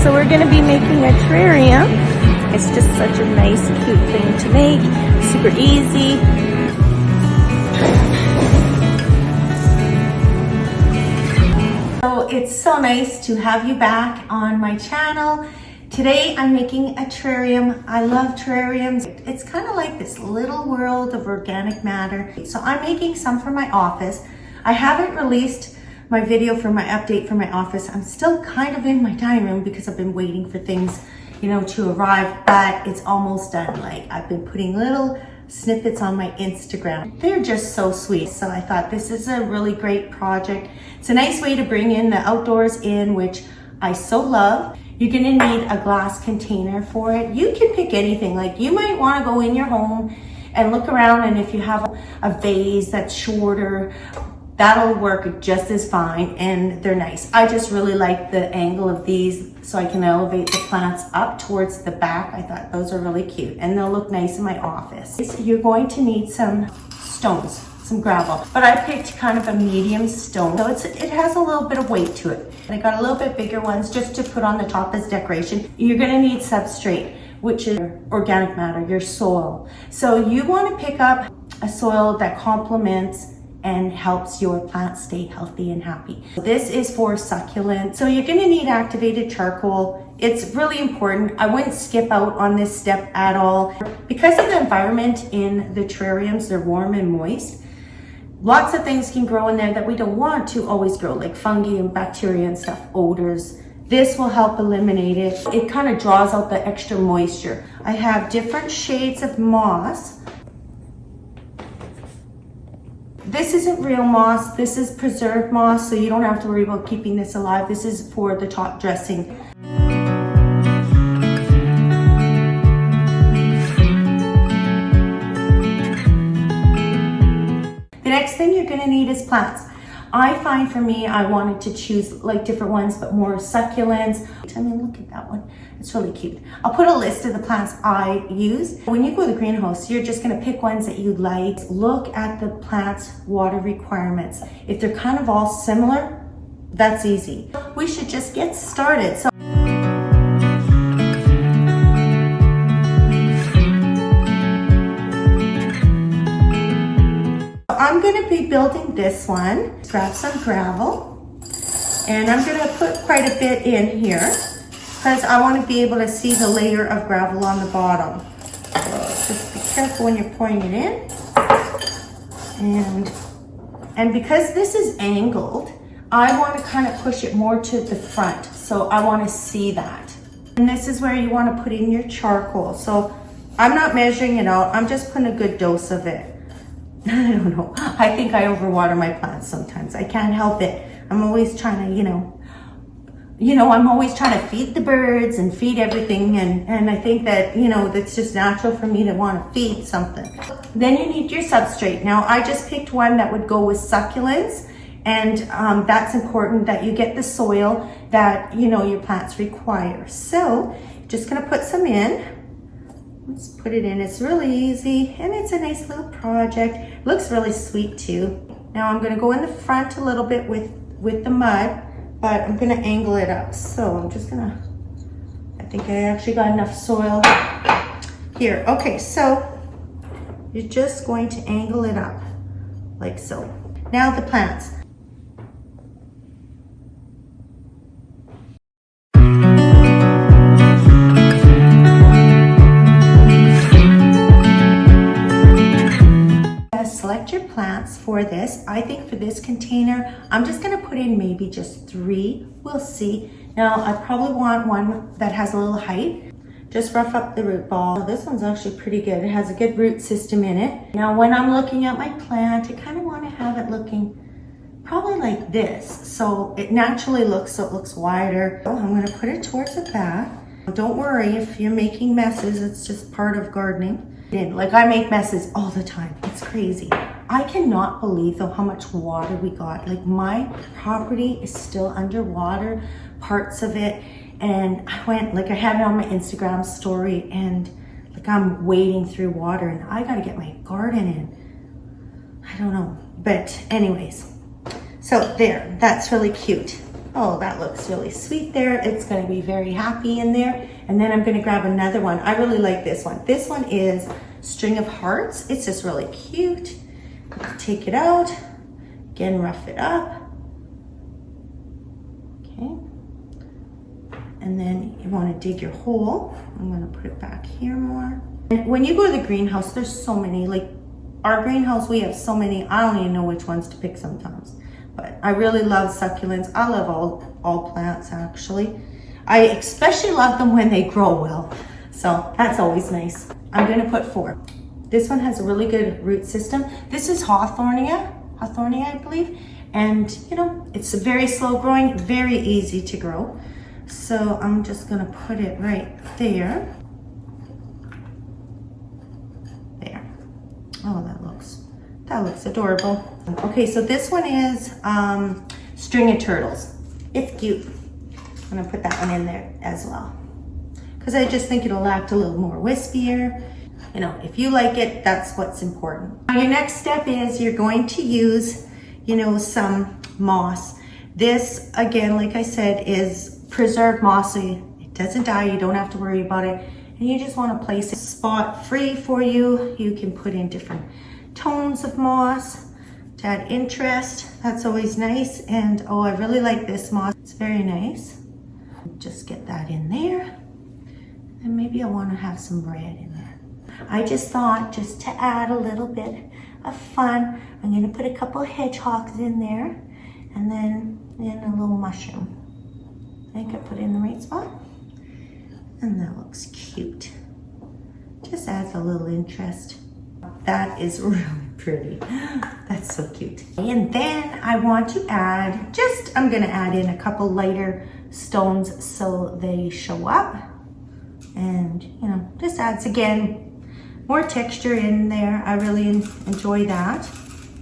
So we're going to be making a terrarium. It's just such a nice, cute thing to make. Super easy. So it's so nice to have you back on my channel. Today I'm making a terrarium. I love terrariums. It's kind of like this little world of organic matter. So I'm making some for my office. I haven't released my video for my update for my office. I'm still kind of in my dining room because I've been waiting for things, you know, to arrive, but it's almost done. Like, I've been putting little snippets on my Instagram. They're just so sweet. So I thought this is a really great project. It's a nice way to bring in the outdoors in, which I so love. You're gonna need a glass container for it. You can pick anything. Like, you might wanna go in your home and look around, and if you have a vase that's shorter, that'll work just as fine, and they're nice. I just really like the angle of these so I can elevate the plants up towards the back. I thought those are really cute, and they'll look nice in my office. You're going to need some stones, some gravel, but I picked kind of a medium stone, so it has a little bit of weight to it. I got a little bit bigger ones just to put on the top as decoration. You're gonna need substrate, which is organic matter, your soil. So you wanna pick up a soil that complements and helps your plants stay healthy and happy. This is for succulent. So you're gonna need activated charcoal. It's really important. I wouldn't skip out on this step at all. Because of the environment in the terrariums, they're warm and moist. Lots of things can grow in there that we don't want to always grow, like fungi and bacteria and stuff, odors. This will help eliminate it. It kind of draws out the extra moisture. I have different shades of moss. This isn't real moss, this is preserved moss, so you don't have to worry about keeping this alive. This is for the top dressing. The next thing you're gonna need is plants. I find for me, I wanted to choose like different ones, but more succulents. I mean, look at that one. It's really cute. I'll put a list of the plants I use. When you go to the greenhouse, you're just gonna pick ones that you like. Look at the plant's water requirements. If they're kind of all similar, that's easy. We should just get started. So I'm gonna be building this one. Grab some gravel, and I'm gonna put quite a bit in here because I want to be able to see the layer of gravel on the bottom. So just be careful when you're pouring it in. And because this is angled, I want to kind of push it more to the front. So I want to see that. And this is where you want to put in your charcoal. So I'm not measuring it out. I'm just putting a good dose of it. I don't know. I think I overwater my plants sometimes. I can't help it. I'm always trying to, I'm always trying to feed the birds and feed everything. And I think that, that's just natural for me to want to feed something. Then you need your substrate. Now, I just picked one that would go with succulents. And that's important that you get the soil that, your plants require. So, just going to put some in. Let's put it in. It's really easy, and it's a nice little project. It looks really sweet too. Now I'm gonna go in the front a little bit with the mud, but I'm gonna angle it up. So I'm just gonna, I think I actually got enough soil here. Okay, so you're just going to angle it up like so. Now the plants. Select your plants for this. I think for this container, I'm just gonna put in maybe just 3. We'll see. Now, I probably want one that has a little height. Just rough up the root ball. This one's actually pretty good. It has a good root system in it. Now, when I'm looking at my plant, I kind of want to have it looking probably like this. So it naturally looks, so it looks wider. So I'm gonna put it towards the back. Don't worry if you're making messes, it's just part of gardening. Like, I make messes all the time. It's crazy. I cannot believe though how much water we got. Like, my property is still underwater, parts of it. And I had it on my Instagram story, and like, I'm wading through water, and I gotta get my garden in. I don't know, but anyways. So there, that's really cute. Oh, that looks really sweet there. It's gonna be very happy in there. And then I'm gonna grab another one. I really like this one. This one is String of Hearts. It's just really cute. Take it out, again, rough it up. Okay. And then you wanna dig your hole. I'm gonna put it back here more. And when you go to the greenhouse, there's so many, like our greenhouse, we have so many, I don't even know which ones to pick sometimes. But I really love succulents. I love all plants actually. I especially love them when they grow well. So that's always nice. I'm gonna put 4. This one has a really good root system. This is Hawthornia, I believe. And you know, it's very slow growing, very easy to grow. So I'm just gonna put it right there. There. Oh, that looks adorable. Okay, so this one is String of Turtles. It's cute. I'm gonna put that one in there as well, because I just think it'll act a little more wispier. You know, if you like it, that's what's important. Now your next step is you're going to use, you know, some moss. This, again, like I said, is preserved moss, so it doesn't die, you don't have to worry about it. And you just want to place a spot free for you. You can put in different tones of moss to add interest. That's always nice. And oh, I really like this moss. It's very nice. Just get that in there. And maybe I want to have some red in there. I just thought, just to add a little bit of fun, I'm going to put a couple of hedgehogs in there, and then in a little mushroom. I think I put it in the right spot. And that looks cute. Just adds a little interest. That is really pretty. That's so cute. And then I want to add, I'm gonna add in a couple lighter stones so they show up. And you know, just adds, again, more texture in there. I really enjoy that.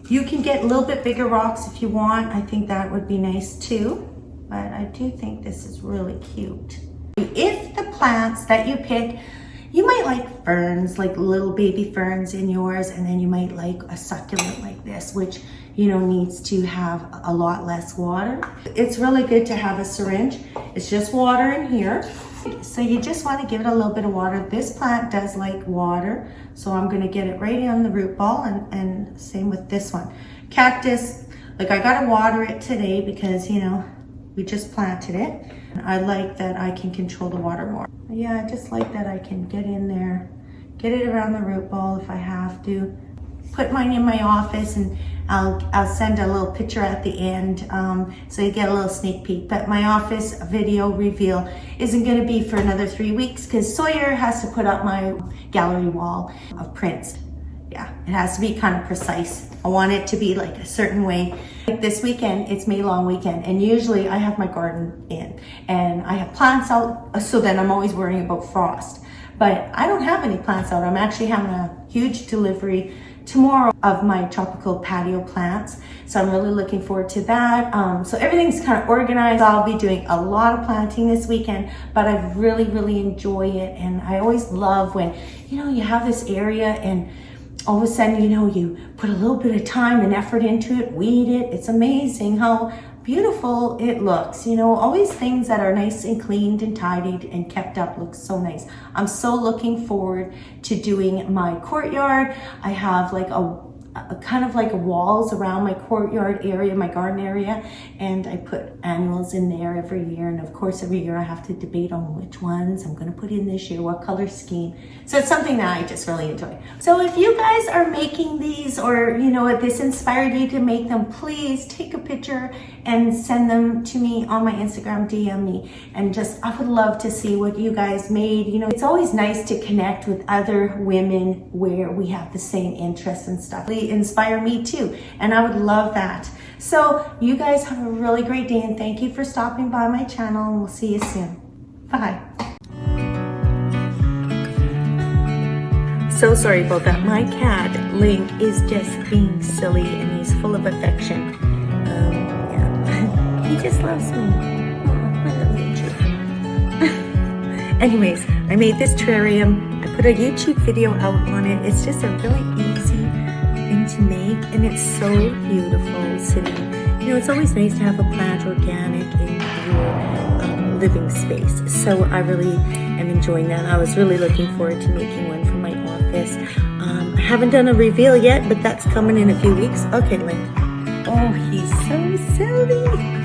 You can get a little bit bigger rocks if you want. I think that would be nice too. But I do think this is really cute. If the plants that you pick, you might like ferns, like little baby ferns in yours, and then you might like a succulent like this, which, you know, needs to have a lot less water. It's really good to have a syringe. It's just water in here. So you just want to give it a little bit of water. This plant does like water, so I'm going to get it right on the root ball, and same with this one. Cactus, like I got to water it today because, you know, we just planted it. I like that I can control the water more. Yeah, I just like that I can get in there, get it around the root ball if I have to. Put mine in my office, and I'll send a little picture at the end, so you get a little sneak peek. But my office video reveal isn't going to be for another 3 weeks because Sawyer has to put up my gallery wall of prints. Yeah, it has to be kind of precise. I want it to be like a certain way. Like this weekend, it's May long weekend, and usually I have my garden in and I have plants out, so then I'm always worrying about frost. But I don't have any plants out. I'm actually having a huge delivery tomorrow of my tropical patio plants, so I'm really looking forward to that. So everything's kind of organized. I'll be doing a lot of planting this weekend, but I really enjoy it. And I always love when, you know, you have this area and all of a sudden, you know, you put a little bit of time and effort into it, weed it. It's amazing how beautiful it looks. You know, always things that are nice and cleaned and tidied and kept up looks so nice. I'm so looking forward to doing my courtyard. I have like a kind of like walls around my courtyard area, my garden area, and I put annuals in there every year. And of course, every year I have to debate on which ones I'm going to put in this year, what color scheme. So it's something that I just really enjoy. So if you guys are making these, or you know, if this inspired you to make them, please take a picture and send them to me on my Instagram, DM me, and I would love to see what you guys made. You know, it's always nice to connect with other women where we have the same interests and stuff. They inspire me too, and I would love that. So you guys have a really great day, and thank you for stopping by my channel, and we'll see you soon. Bye. So sorry about that. My cat, Link, is just being silly, and he's full of affection. He just loves me. Oh, I love you too. Anyways, I made this terrarium. I put a YouTube video out on it. It's just a really easy thing to make, and it's so beautiful sitting You know, it's always nice to have a plant organic in your living space. So I really am enjoying that. I was really looking forward to making one for my office. I haven't done a reveal yet, but that's coming in a few weeks. Okay, Lynn. Oh, he's so silly.